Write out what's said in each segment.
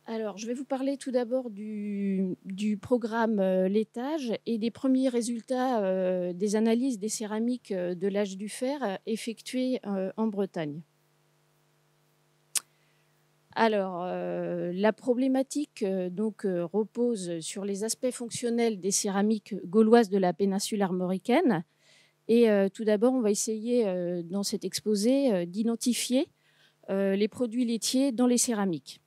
Alors, je vais vous parler tout d'abord du programme laitage et des premiers résultats des analyses des céramiques de l'âge du fer effectuées en Bretagne. Alors, la problématique repose sur les aspects fonctionnels des céramiques gauloises de la péninsule armoricaine. Et tout d'abord, on va essayer dans cet exposé d'identifier les produits laitiers dans les céramiques.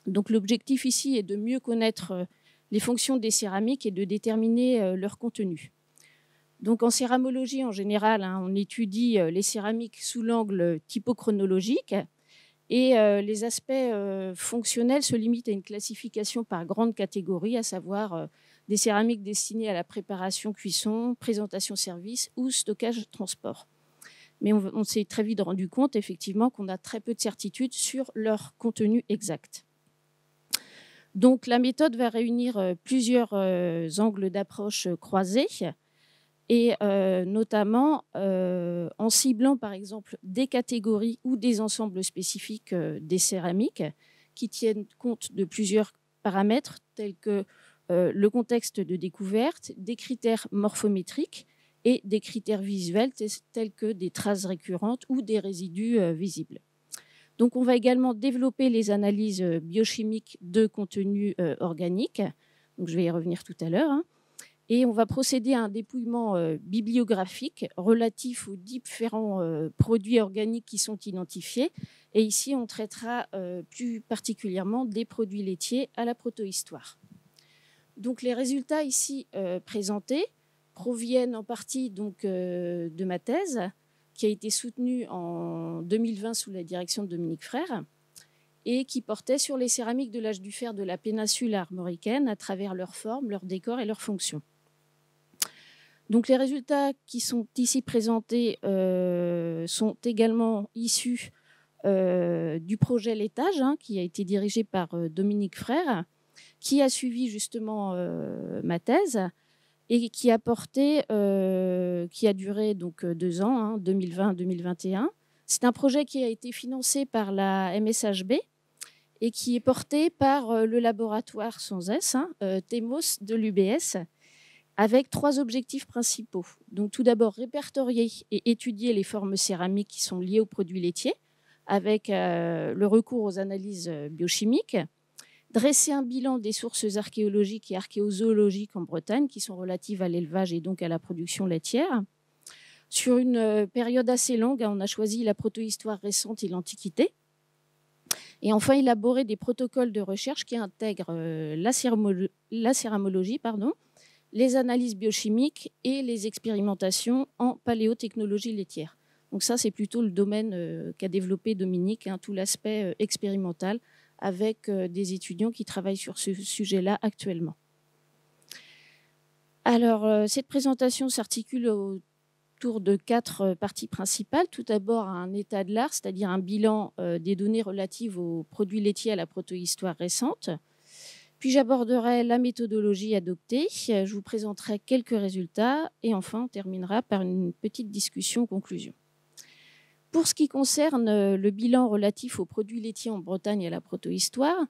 Donc l'objectif ici est de mieux connaître les fonctions des céramiques et de déterminer leur contenu. Donc en céramologie en général, on étudie les céramiques sous l'angle typochronologique et les aspects fonctionnels se limitent à une classification par grande catégorie, à savoir des céramiques destinées à la préparation, cuisson, présentation service ou stockage transport. Mais on s'est très vite rendu compte effectivement qu'on a très peu de certitude sur leur contenu exact. Donc, la méthode va réunir plusieurs angles d'approche croisés et notamment en ciblant par exemple des catégories ou des ensembles spécifiques des céramiques qui tiennent compte de plusieurs paramètres tels que le contexte de découverte, des critères morphométriques et des critères visuels tels que des traces récurrentes ou des résidus visibles. Donc, on va également développer les analyses biochimiques de contenu organique. Donc, je vais y revenir tout à l'heure. Et on va procéder à un dépouillement bibliographique relatif aux différents produits organiques qui sont identifiés. Et ici, on traitera plus particulièrement des produits laitiers à la protohistoire. Donc, les résultats ici présentés proviennent en partie de ma thèse, qui a été soutenue en 2020 sous la direction de Dominique Frère et qui portait sur les céramiques de l'âge du fer de la péninsule armoricaine à travers leur forme, leur décor et leurs fonctions. Donc les résultats qui sont ici présentés sont également issus du projet laitage qui a été dirigé par Dominique Frère, qui a suivi justement ma thèse et qui a duré donc 2 ans, 2020-2021. C'est un projet qui a été financé par la MSHB et qui est porté par le laboratoire sans S, TEMOS de l'UBS, avec 3 objectifs principaux. Donc tout d'abord, répertorier et étudier les formes céramiques qui sont liées aux produits laitiers, avec le recours aux analyses biochimiques, dresser un bilan des sources archéologiques et archéozoologiques en Bretagne qui sont relatives à l'élevage et donc à la production laitière. Sur une période assez longue, on a choisi la protohistoire récente et l'Antiquité. Et enfin, élaborer des protocoles de recherche qui intègrent la céramologie, les analyses biochimiques et les expérimentations en paléotechnologie laitière. Donc ça, c'est plutôt le domaine qu'a développé Dominique, tout l'aspect expérimental, avec des étudiants qui travaillent sur ce sujet-là actuellement. Alors, cette présentation s'articule autour de 4 parties principales. Tout d'abord, un état de l'art, c'est-à-dire un bilan des données relatives aux produits laitiers à la protohistoire récente. Puis j'aborderai la méthodologie adoptée, je vous présenterai quelques résultats et enfin, on terminera par une petite discussion conclusion. Pour ce qui concerne le bilan relatif aux produits laitiers en Bretagne et à la protohistoire,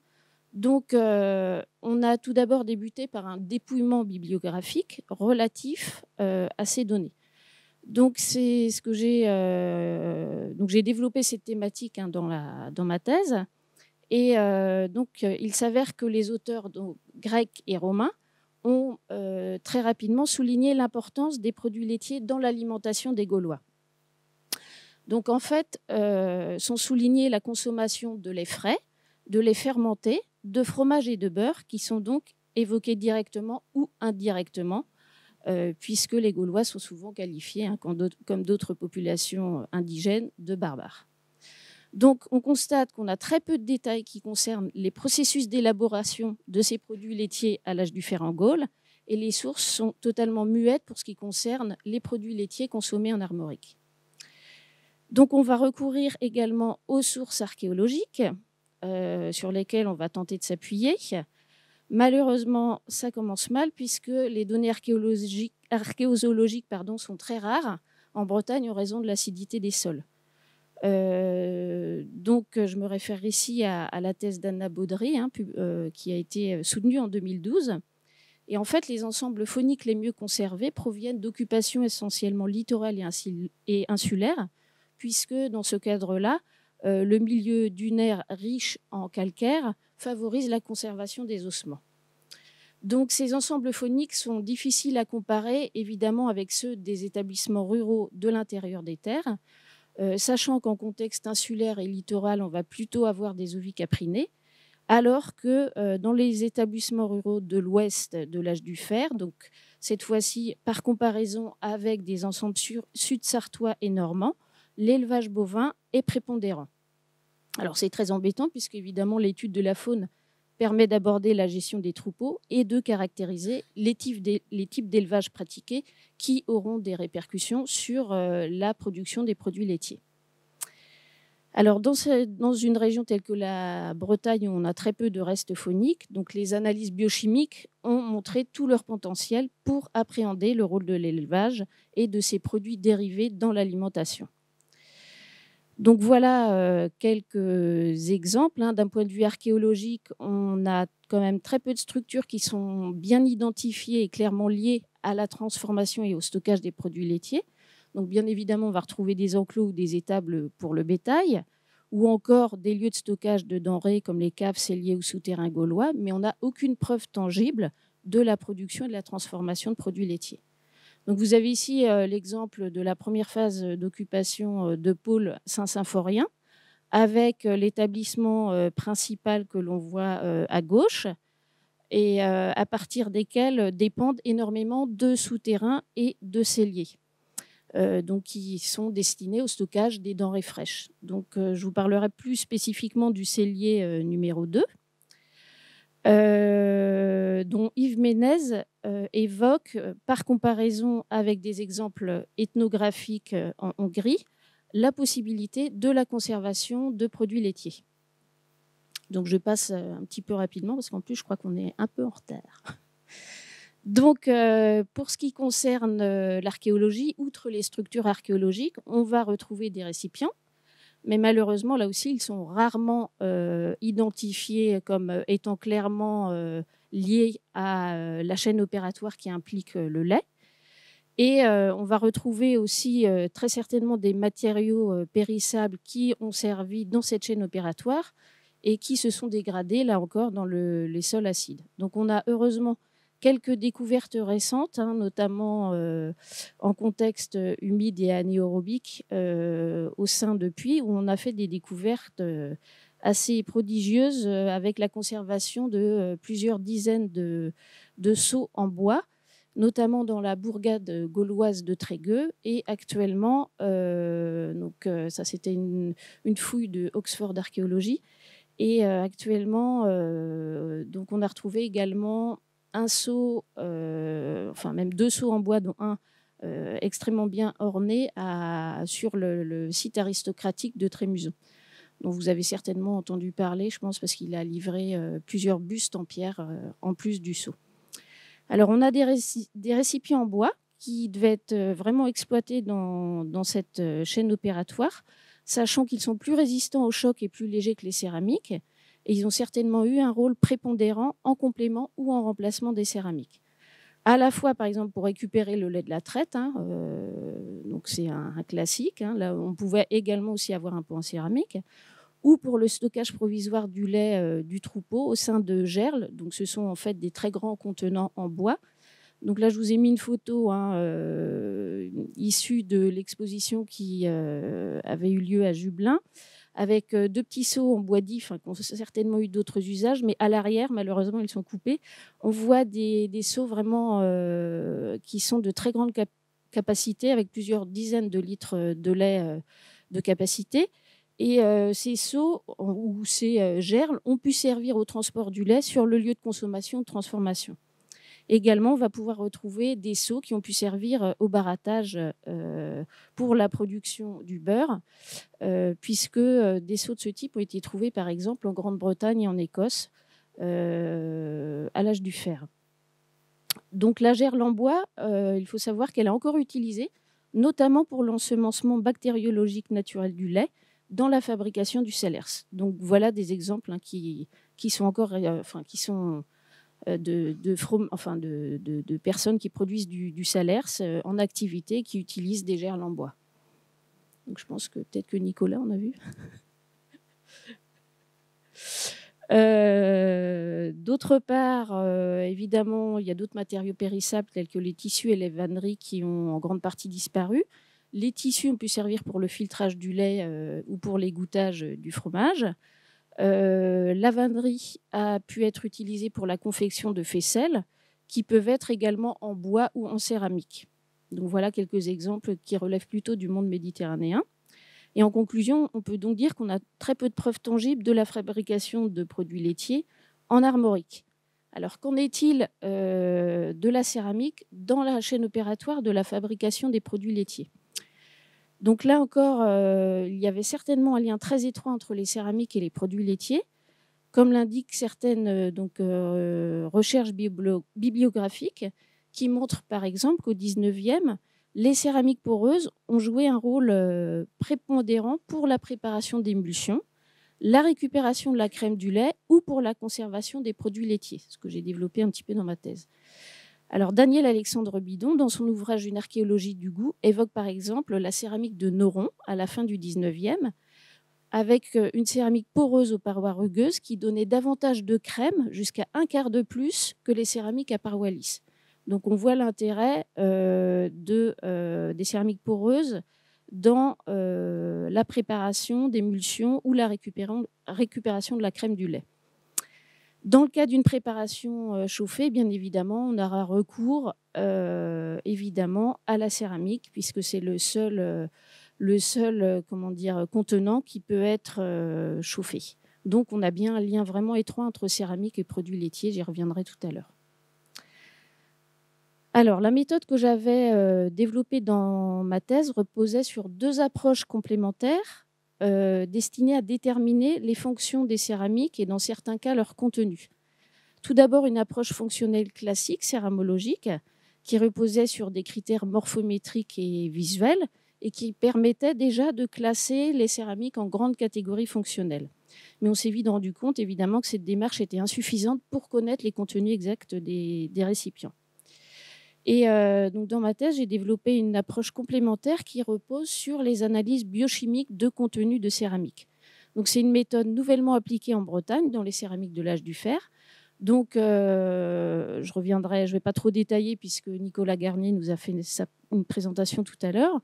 donc on a tout d'abord débuté par un dépouillement bibliographique relatif à ces données. Donc c'est ce que j'ai développé cette thématique dans ma thèse. Et il s'avère que les auteurs grecs et romains ont très rapidement souligné l'importance des produits laitiers dans l'alimentation des Gaulois. Donc en fait, sont soulignés la consommation de lait frais, de lait fermenté, de fromage et de beurre, qui sont donc évoqués directement ou indirectement, puisque les Gaulois sont souvent qualifiés, comme d'autres populations indigènes, de barbares. Donc, on constate qu'on a très peu de détails qui concernent les processus d'élaboration de ces produits laitiers à l'âge du fer en Gaule, et les sources sont totalement muettes pour ce qui concerne les produits laitiers consommés en Armorique. Donc, on va recourir également aux sources archéologiques sur lesquelles on va tenter de s'appuyer. Malheureusement, ça commence mal puisque les données archéozoologiques sont très rares en Bretagne en raison de l'acidité des sols. Donc, je me réfère ici à la thèse d'Anna Baudry, hein, qui a été soutenue en 2012. Et en fait, les ensembles fauniques les mieux conservés proviennent d'occupations essentiellement littorales et insulaires, puisque dans ce cadre-là, le milieu dunaire riche en calcaire favorise la conservation des ossements. Donc ces ensembles fauniques sont difficiles à comparer, évidemment, avec ceux des établissements ruraux de l'intérieur des terres, sachant qu'en contexte insulaire et littoral, on va plutôt avoir des ovicaprinées, alors que dans les établissements ruraux de l'ouest de l'âge du fer, donc cette fois-ci par comparaison avec des ensembles sud-sartois et normands, l'élevage bovin est prépondérant. Alors c'est très embêtant puisque évidemment l'étude de la faune permet d'aborder la gestion des troupeaux et de caractériser les types d'élevage pratiqués qui auront des répercussions sur la production des produits laitiers. Alors, dans une région telle que la Bretagne, où on a très peu de restes fauniques, donc les analyses biochimiques ont montré tout leur potentiel pour appréhender le rôle de l'élevage et de ses produits dérivés dans l'alimentation. Donc voilà quelques exemples. D'un point de vue archéologique, on a quand même très peu de structures qui sont bien identifiées et clairement liées à la transformation et au stockage des produits laitiers. Donc bien évidemment, on va retrouver des enclos ou des étables pour le bétail, ou encore des lieux de stockage de denrées comme les caves, celliers ou souterrains gaulois, mais on n'a aucune preuve tangible de la production et de la transformation de produits laitiers. Donc vous avez ici l'exemple de la première phase d'occupation de pôle Saint-Symphorien, avec l'établissement principal que l'on voit à gauche, et à partir desquels dépendent énormément de souterrains et de celliers. Donc qui sont destinés au stockage des denrées fraîches. Donc, je vous parlerai plus spécifiquement du cellier numéro 2, dont Yves Ménez évoque, par comparaison avec des exemples ethnographiques en Hongrie, la possibilité de la conservation de produits laitiers. Donc, je passe un petit peu rapidement parce qu'en plus, je crois qu'on est un peu en retard. Donc, pour ce qui concerne l'archéologie, outre les structures archéologiques, on va retrouver des récipients, mais malheureusement, là aussi, ils sont rarement identifiés comme étant clairement liés à la chaîne opératoire qui implique le lait. Et on va retrouver aussi très certainement des matériaux périssables qui ont servi dans cette chaîne opératoire et qui se sont dégradés, là encore, dans les sols acides. Donc, on a heureusement quelques découvertes récentes, notamment en contexte humide et anaérobique au sein de puits, où on a fait des découvertes assez prodigieuses avec la conservation de plusieurs dizaines de seaux en bois, notamment dans la bourgade gauloise de Trégueux. Et actuellement, ça c'était une fouille de Oxford Archéologie. Et actuellement, donc on a retrouvé également un seau, enfin même 2 seaux en bois, dont un extrêmement bien orné sur le site aristocratique de Trémuson, dont vous avez certainement entendu parler, je pense, parce qu'il a livré plusieurs bustes en pierre en plus du seau. Alors, on a des récipients en bois qui devaient être vraiment exploités dans cette chaîne opératoire, sachant qu'ils sont plus résistants au choc et plus légers que les céramiques. Et ils ont certainement eu un rôle prépondérant en complément ou en remplacement des céramiques. À la fois, par exemple, pour récupérer le lait de la traite, donc c'est un classique. Là, on pouvait également aussi avoir un pot en céramique, ou pour le stockage provisoire du lait du troupeau au sein de gerles. Donc, ce sont en fait des très grands contenants en bois. Donc là, je vous ai mis une photo issue de l'exposition qui avait eu lieu à Jubelin, avec 2 petits seaux en bois d'if qui ont certainement eu d'autres usages, mais à l'arrière, malheureusement, ils sont coupés. On voit des seaux vraiment qui sont de très grande capacité, avec plusieurs dizaines de litres de lait de capacité. Et ces seaux ou ces gerles ont pu servir au transport du lait sur le lieu de consommation ou de transformation. Également, on va pouvoir retrouver des seaux qui ont pu servir au barattage pour la production du beurre, puisque des seaux de ce type ont été trouvés, par exemple, en Grande-Bretagne et en Écosse à l'âge du fer. Donc la gerle en bois, il faut savoir qu'elle est encore utilisée, notamment pour l'ensemencement bactériologique naturel du lait, dans la fabrication du Sellers. Donc voilà des exemples qui sont encore, qui sont de personnes qui produisent du Sellers en activité, qui utilisent des gerles en bois. Donc je pense que peut-être que Nicolas en a vu. D'autre part, évidemment, il y a d'autres matériaux périssables tels que les tissus et les vanneries qui ont en grande partie disparu. Les tissus ont pu servir pour le filtrage du lait ou pour l'égouttage du fromage. La vannerie a pu être utilisée pour la confection de faisselles qui peuvent être également en bois ou en céramique. Donc voilà quelques exemples qui relèvent plutôt du monde méditerranéen. Et en conclusion, on peut donc dire qu'on a très peu de preuves tangibles de la fabrication de produits laitiers en armorique. Alors, qu'en est-il de la céramique dans la chaîne opératoire de la fabrication des produits laitiers ? Donc là encore, il y avait certainement un lien très étroit entre les céramiques et les produits laitiers, comme l'indiquent certaines recherches bibliographiques qui montrent par exemple qu'au 19e, les céramiques poreuses ont joué un rôle prépondérant pour la préparation d'émulsions, la récupération de la crème du lait ou pour la conservation des produits laitiers, ce que j'ai développé un petit peu dans ma thèse. Alors, Daniel Alexandre Bidon, dans son ouvrage Une archéologie du goût, évoque par exemple la céramique de Noron à la fin du 19e, avec une céramique poreuse aux parois rugueuses qui donnait davantage de crème, jusqu'à 1/4 de plus que les céramiques à parois lisses. Donc on voit l'intérêt des céramiques poreuses dans la préparation d'émulsions ou la récupération de la crème du lait. Dans le cas d'une préparation chauffée, bien évidemment, on aura recours évidemment à la céramique, puisque c'est le seul contenant qui peut être chauffé. Donc on a bien un lien vraiment étroit entre céramique et produits laitiers, j'y reviendrai tout à l'heure. Alors, la méthode que j'avais développée dans ma thèse reposait sur 2 approches complémentaires destinées à déterminer les fonctions des céramiques et, dans certains cas, leur contenu. Tout d'abord, une approche fonctionnelle classique, céramologique, qui reposait sur des critères morphométriques et visuels et qui permettait déjà de classer les céramiques en grandes catégories fonctionnelles. Mais on s'est vite rendu compte, évidemment, que cette démarche était insuffisante pour connaître les contenus exacts des récipients. Et donc dans ma thèse, j'ai développé une approche complémentaire qui repose sur les analyses biochimiques de contenu de céramique. Donc c'est une méthode nouvellement appliquée en Bretagne dans les céramiques de l'âge du fer. Donc je reviendrai, je ne vais pas trop détailler puisque Nicolas Garnier nous a fait une présentation tout à l'heure.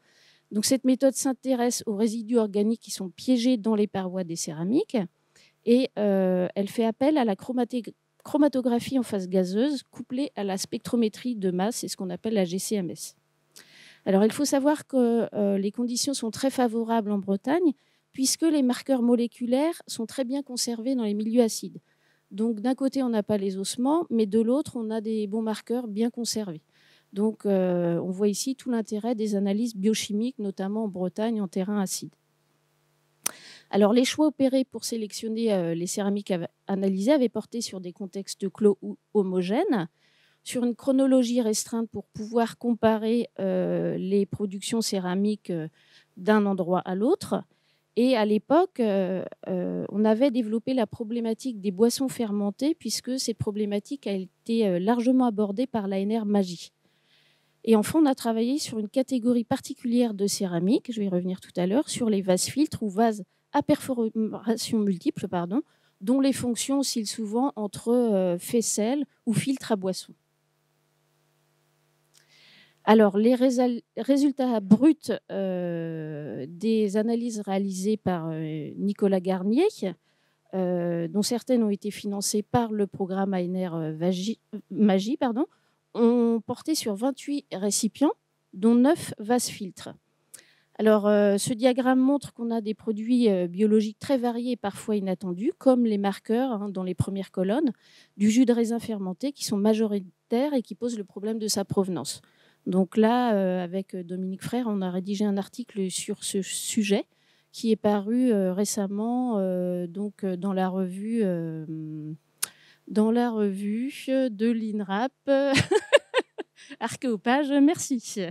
Donc cette méthode s'intéresse aux résidus organiques qui sont piégés dans les parois des céramiques et elle fait appel à la chromatographie en phase gazeuse couplée à la spectrométrie de masse, c'est ce qu'on appelle la GCMS. Alors il faut savoir que les conditions sont très favorables en Bretagne puisque les marqueurs moléculaires sont très bien conservés dans les milieux acides. Donc d'un côté on n'a pas les ossements, mais de l'autre on a des bons marqueurs bien conservés. Donc on voit ici tout l'intérêt des analyses biochimiques, notamment en Bretagne en terrain acide. Alors, les choix opérés pour sélectionner les céramiques analysées avaient porté sur des contextes clos ou homogènes, sur une chronologie restreinte pour pouvoir comparer les productions céramiques d'un endroit à l'autre. Et à l'époque, on avait développé la problématique des boissons fermentées, puisque cette problématique a été largement abordée par l'ANR Magie. Et enfin, on a travaillé sur une catégorie particulière de céramique, je vais y revenir tout à l'heure, sur les vases filtres ou vases à perforation multiple, dont les fonctions oscillent souvent entre faisselle ou filtre à boisson. Alors, les résultats bruts des analyses réalisées par Nicolas Garnier, dont certaines ont été financées par le programme ANR Magie, ont porté sur 28 récipients, dont 9 vases filtres. Alors, ce diagramme montre qu'on a des produits biologiques très variés et parfois inattendus, comme les marqueurs dans les premières colonnes, du jus de raisin fermenté qui sont majoritaires et qui posent le problème de sa provenance. Donc là, avec Dominique Frère, on a rédigé un article sur ce sujet qui est paru récemment dans la revue de l'INRAP. Archéopage, merci.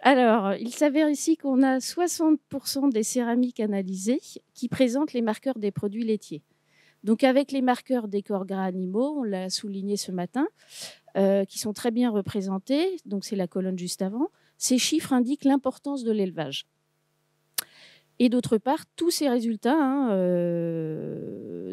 Alors, il s'avère ici qu'on a 60% des céramiques analysées qui présentent les marqueurs des produits laitiers. Donc, avec les marqueurs des corps gras animaux, on l'a souligné ce matin, qui sont très bien représentés, donc c'est la colonne juste avant, ces chiffres indiquent l'importance de l'élevage. Et d'autre part, tous ces résultats,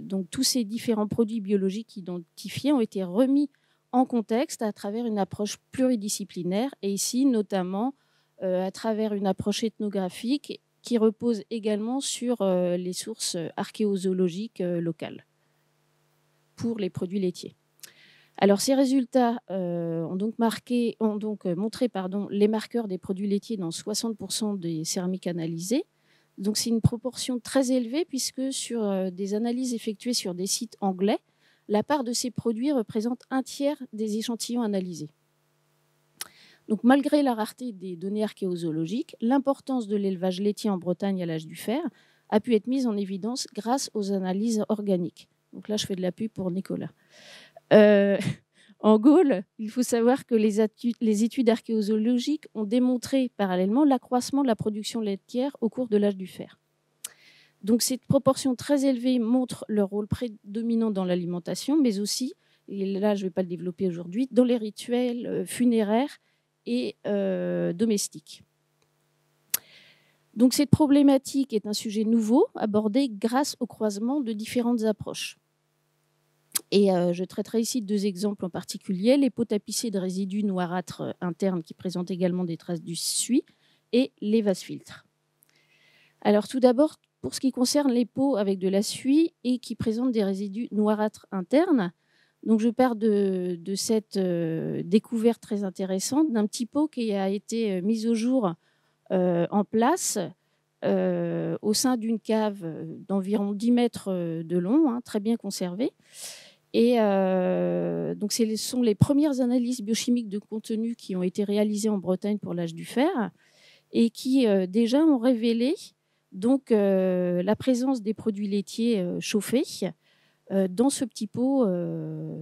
donc tous ces différents produits biologiques identifiés ont été remis en contexte à travers une approche pluridisciplinaire, et ici notamment à travers une approche ethnographique qui repose également sur les sources archéozoologiques locales pour les produits laitiers. Alors, ces résultats ont donc montré les marqueurs des produits laitiers dans 60% des céramiques analysées. Donc, c'est une proportion très élevée puisque sur des analyses effectuées sur des sites anglais, la part de ces produits représente un tiers des échantillons analysés. Donc, malgré la rareté des données archéozoologiques, l'importance de l'élevage laitier en Bretagne à l'âge du fer a pu être mise en évidence grâce aux analyses organiques. Donc là, je fais de la pub pour Nicolas. En Gaule, il faut savoir que les études archéozoologiques ont démontré parallèlement l'accroissement de la production laitière au cours de l'âge du fer. Donc cette proportion très élevée montre leur rôle prédominant dans l'alimentation, mais aussi, et là je ne vais pas le développer aujourd'hui, dans les rituels funéraires et domestiques. Donc cette problématique est un sujet nouveau abordé grâce au croisement de différentes approches. Et je traiterai ici deux exemples en particulier, les pots tapissés de résidus noirâtres internes qui présentent également des traces du suie et les vases-filtres. Alors tout d'abord, pour ce qui concerne les pots avec de la suie et qui présentent des résidus noirâtres internes, donc je pars de cette découverte très intéressante d'un petit pot qui a été mis au jour en place au sein d'une cave d'environ 10 mètres de long, très bien conservée. Et donc, ce sont les premières analyses biochimiques de contenu qui ont été réalisées en Bretagne pour l'âge du fer et qui déjà ont révélé donc, la présence des produits laitiers chauffés dans ce petit pot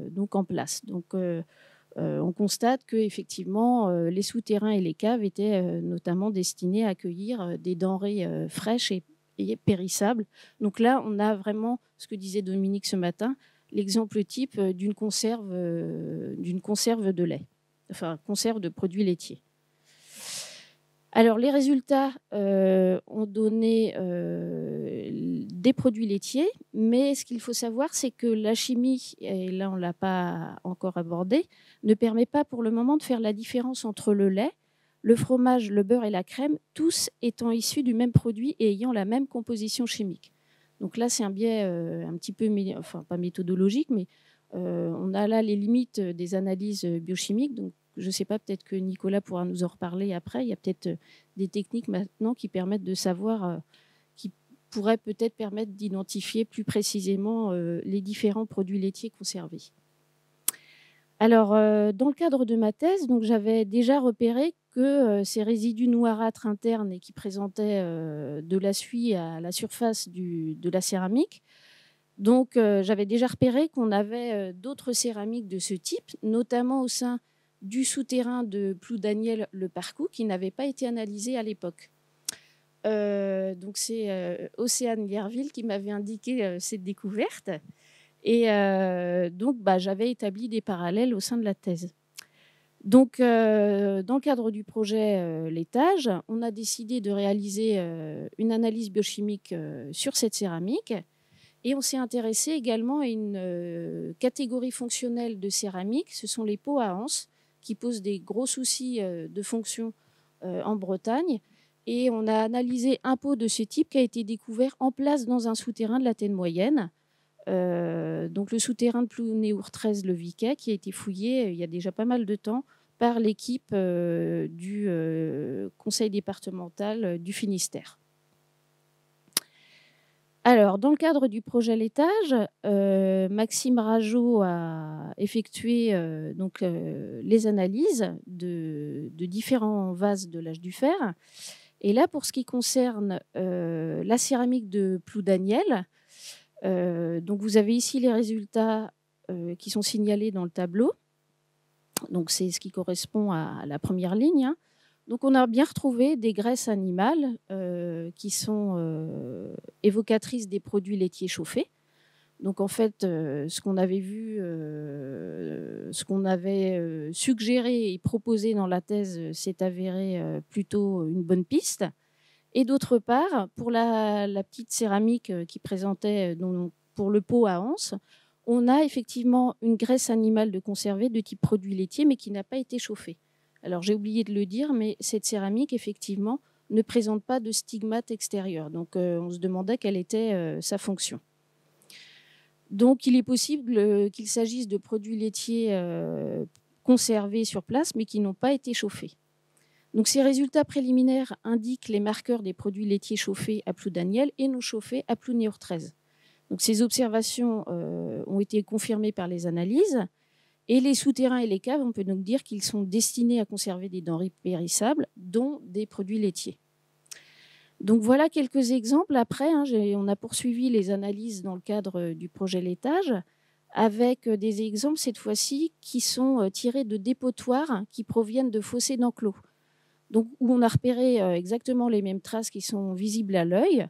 donc en place. Donc, on constate qu'effectivement, les souterrains et les caves étaient notamment destinés à accueillir des denrées fraîches et périssables. Donc là, on a vraiment ce que disait Dominique ce matin, l'exemple type d'une conserve de lait, enfin conserve de produits laitiers. Alors les résultats ont donné des produits laitiers, mais ce qu'il faut savoir, c'est que la chimie, et là on ne l'a pas encore abordé, ne permet pas pour le moment de faire la différence entre le lait, le fromage, le beurre et la crème, tous étant issus du même produit et ayant la même composition chimique. Donc là, c'est un biais un petit peu, enfin pas méthodologique, mais on a là les limites des analyses biochimiques. Donc je ne sais pas, peut-être que Nicolas pourra nous en reparler après. Il y a peut-être des techniques maintenant qui permettent de savoir, qui pourraient peut-être permettre d'identifier plus précisément les différents produits laitiers conservés. Alors, dans le cadre de ma thèse, donc, j'avais déjà repéré que ces résidus noirâtres internes et qui présentaient de la suie à la surface de la céramique, donc j'avais déjà repéré qu'on avait d'autres céramiques de ce type, notamment au sein du souterrain de Ploudaniel-le-Parcoux, qui n'avait pas été analysé à l'époque. Donc c'est Océane Guerville qui m'avait indiqué cette découverte. Et donc, j'avais établi des parallèles au sein de la thèse. Donc, dans le cadre du projet Laitage, on a décidé de réaliser une analyse biochimique sur cette céramique. Et on s'est intéressé également à une catégorie fonctionnelle de céramique. Ce sont les pots à anse qui posent des gros soucis de fonction en Bretagne. Et on a analysé un pot de ce type qui a été découvert en place dans un souterrain de la Tène moyenne. Donc le souterrain de Plounéour 13 le Viquet, qui a été fouillé il y a déjà pas mal de temps par l'équipe du conseil départemental du Finistère. Alors, dans le cadre du projet Laitage, Maxime Rageot a effectué les analyses de différents vases de l'âge du fer. Et là, pour ce qui concerne la céramique de Ploudaniel, donc vous avez ici les résultats qui sont signalés dans le tableau. Donc c'est ce qui correspond à la première ligne. Donc on a bien retrouvé des graisses animales qui sont évocatrices des produits laitiers chauffés. Donc en fait, ce qu'on avait vu, ce qu'on avait suggéré et proposé dans la thèse s'est avéré plutôt une bonne piste. Et d'autre part, pour la petite céramique qui présentait pour le pot à anse, on a effectivement une graisse animale de conservée de type produit laitier, mais qui n'a pas été chauffée. Alors j'ai oublié de le dire, mais cette céramique, effectivement, ne présente pas de stigmate extérieur. Donc on se demandait quelle était sa fonction. Donc il est possible qu'il s'agisse de produits laitiers conservés sur place, mais qui n'ont pas été chauffés. Donc ces résultats préliminaires indiquent les marqueurs des produits laitiers chauffés à Ploudaniel et non chauffés à Plounior 13. Donc ces observations ont été confirmées par les analyses. Et les souterrains et les caves, on peut donc dire qu'ils sont destinés à conserver des denrées périssables, dont des produits laitiers. Donc voilà quelques exemples. Après, on a poursuivi les analyses dans le cadre du projet Laitage, avec des exemples cette fois-ci qui sont tirés de dépotoirs qui proviennent de fossés d'enclos. Donc, où on a repéré exactement les mêmes traces qui sont visibles à l'œil.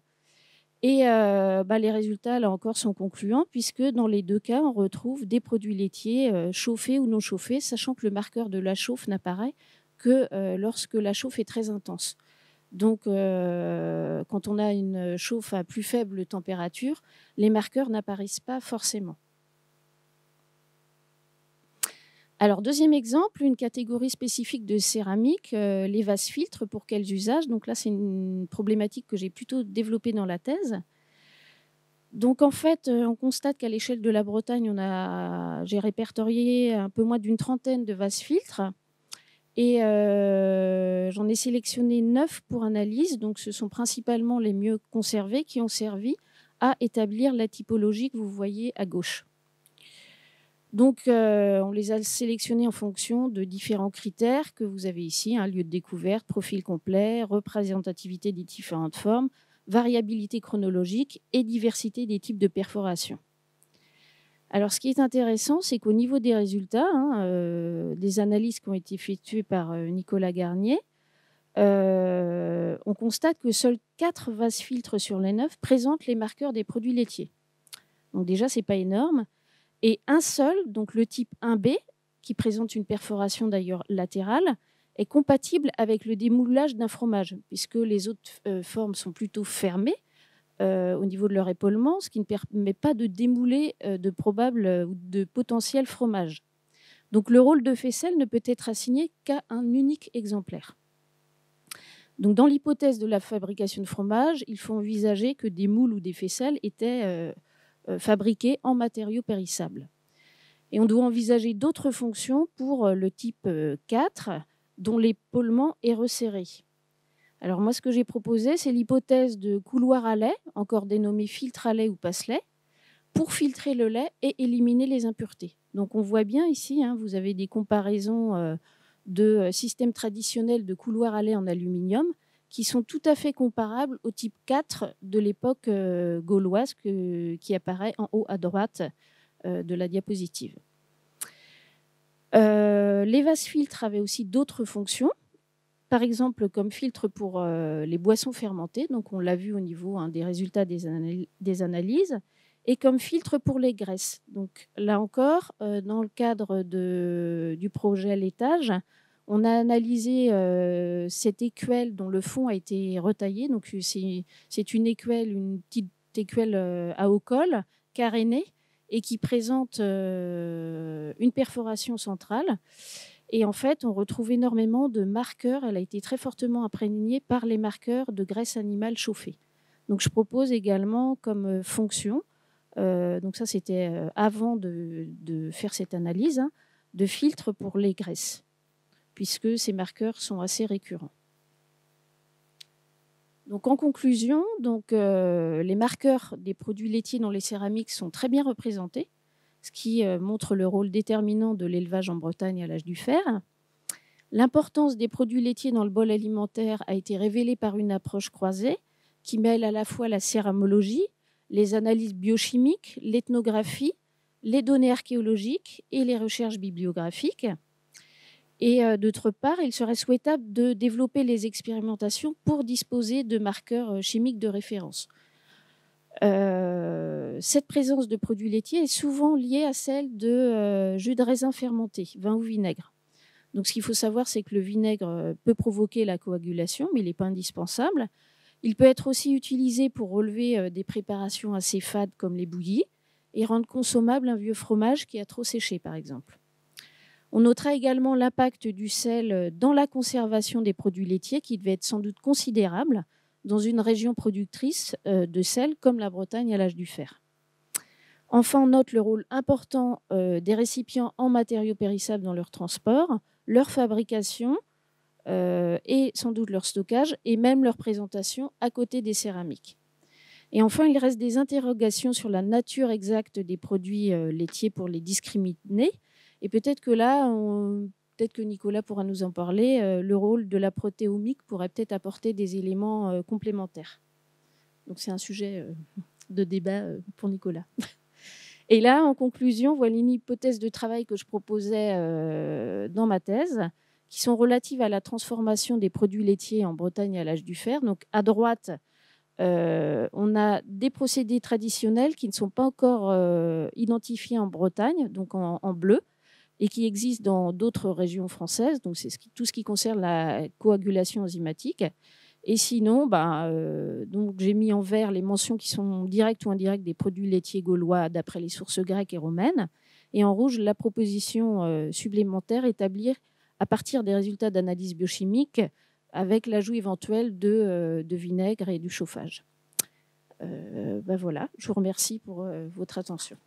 Et les résultats, là encore, sont concluants, puisque dans les deux cas, on retrouve des produits laitiers chauffés ou non chauffés, sachant que le marqueur de la chauffe n'apparaît que lorsque la chauffe est très intense. Donc, quand on a une chauffe à plus faible température, les marqueurs n'apparaissent pas forcément. Alors, deuxième exemple, une catégorie spécifique de céramique, les vases filtres, pour quels usages? Donc là, c'est une problématique que j'ai plutôt développée dans la thèse. Donc en fait, on constate qu'à l'échelle de la Bretagne, j'ai répertorié un peu moins d'une trentaine de vases filtres. Et j'en ai sélectionné 9 pour analyse. Donc ce sont principalement les mieux conservés qui ont servi à établir la typologie que vous voyez à gauche. Donc, on les a sélectionnés en fonction de différents critères que vous avez ici, lieu de découverte, profil complet, représentativité des différentes formes, variabilité chronologique et diversité des types de perforation. Alors, ce qui est intéressant, c'est qu'au niveau des résultats, des analyses qui ont été effectuées par Nicolas Garnier, on constate que seuls 4 vases filtres sur les 9 présentent les marqueurs des produits laitiers. Donc déjà, ce n'est pas énorme. Et un seul, donc le type 1B, qui présente une perforation d'ailleurs latérale, est compatible avec le démoulage d'un fromage, puisque les autres formes sont plutôt fermées au niveau de leur épaulement, ce qui ne permet pas de démouler de probable ou de potentiel fromage. Donc le rôle de faisselle ne peut être assigné qu'à un unique exemplaire. Donc dans l'hypothèse de la fabrication de fromage, il faut envisager que des moules ou des faisselles étaient fabriqués en matériaux périssables. Et on doit envisager d'autres fonctions pour le type 4, dont l'épaulement est resserré. Alors moi, ce que j'ai proposé, c'est l'hypothèse de couloir à lait, encore dénommé filtre à lait ou passe-lait, pour filtrer le lait et éliminer les impuretés. Donc on voit bien ici, vous avez des comparaisons de systèmes traditionnels de couloir à lait en aluminium qui sont tout à fait comparables au type 4 de l'époque gauloise qui apparaît en haut à droite de la diapositive. Les vases filtres avaient aussi d'autres fonctions, par exemple comme filtre pour les boissons fermentées, donc on l'a vu au niveau des résultats des analyses, et comme filtre pour les graisses. Donc là encore, dans le cadre du projet Laitage, on a analysé cette écuelle dont le fond a été retaillé. Donc c'est une petite écuelle à haut col, carénée, et qui présente une perforation centrale. Et en fait, on retrouve énormément de marqueurs. Elle a été très fortement imprégnée par les marqueurs de graisse animale chauffée. Donc je propose également comme fonction, donc ça c'était avant de faire cette analyse, de filtre pour les graisses, puisque ces marqueurs sont assez récurrents. Donc en conclusion, les marqueurs des produits laitiers dans les céramiques sont très bien représentés, ce qui montre le rôle déterminant de l'élevage en Bretagne à l'âge du fer. L'importance des produits laitiers dans le bol alimentaire a été révélée par une approche croisée qui mêle à la fois la céramologie, les analyses biochimiques, l'ethnographie, les données archéologiques et les recherches bibliographiques. Et d'autre part, il serait souhaitable de développer les expérimentations pour disposer de marqueurs chimiques de référence. Cette présence de produits laitiers est souvent liée à celle de jus de raisin fermenté, vin ou vinaigre. Donc, ce qu'il faut savoir, c'est que le vinaigre peut provoquer la coagulation, mais il n'est pas indispensable. Il peut être aussi utilisé pour relever des préparations assez fades comme les bouillies et rendre consommable un vieux fromage qui a trop séché, par exemple. On notera également l'impact du sel dans la conservation des produits laitiers qui devait être sans doute considérable dans une région productrice de sel comme la Bretagne à l'âge du fer. Enfin, on note le rôle important des récipients en matériaux périssables dans leur transport, leur fabrication et sans doute leur stockage et même leur présentation à côté des céramiques. Et enfin, il reste des interrogations sur la nature exacte des produits laitiers pour les discriminer. Et peut-être que là, peut-être que Nicolas pourra nous en parler, le rôle de la protéomique pourrait peut-être apporter des éléments complémentaires. Donc c'est un sujet de débat pour Nicolas. Et là, en conclusion, voilà une hypothèse de travail que je proposais dans ma thèse, qui sont relatives à la transformation des produits laitiers en Bretagne à l'âge du fer. Donc à droite, on a des procédés traditionnels qui ne sont pas encore identifiés en Bretagne, donc en bleu, et qui existent dans d'autres régions françaises. Donc, c'est tout ce qui concerne la coagulation enzymatique. Et sinon, donc j'ai mis en vert les mentions qui sont directes ou indirectes des produits laitiers gaulois d'après les sources grecques et romaines. Et en rouge, la proposition supplémentaire établie à partir des résultats d'analyse biochimique avec l'ajout éventuel de vinaigre et du chauffage. Voilà, je vous remercie pour votre attention.